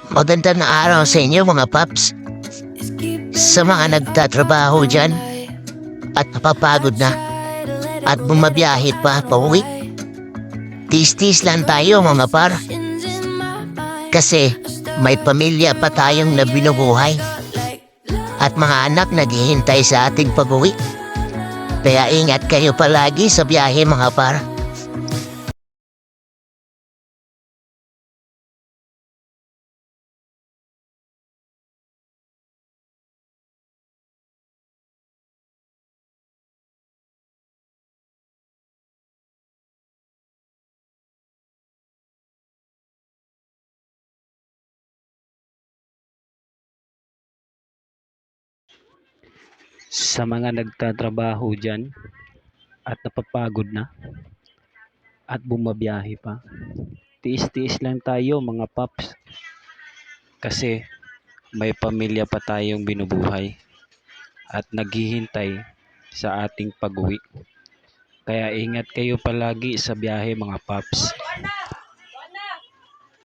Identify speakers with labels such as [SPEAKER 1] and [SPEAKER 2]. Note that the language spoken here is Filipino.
[SPEAKER 1] Magandang araw sa inyo mga paps. Sa mga nagtatrabaho dyan at napapagod na at bumabiyahe pa pauwi, tis-tis lang tayo mga par. Kasi may pamilya pa tayong nabinubuhay at mga anak naghihintay sa ating pag-uwi. Kaya ingat kayo palagi sa biyahe mga par.
[SPEAKER 2] Sa mga nagtatrabaho dyan at napapagod na at bumabiyahe pa, tiis-tiis lang tayo mga paps, kasi may pamilya pa tayong binubuhay at naghihintay sa ating pag-uwi. Kaya ingat kayo palagi sa biyahe mga paps.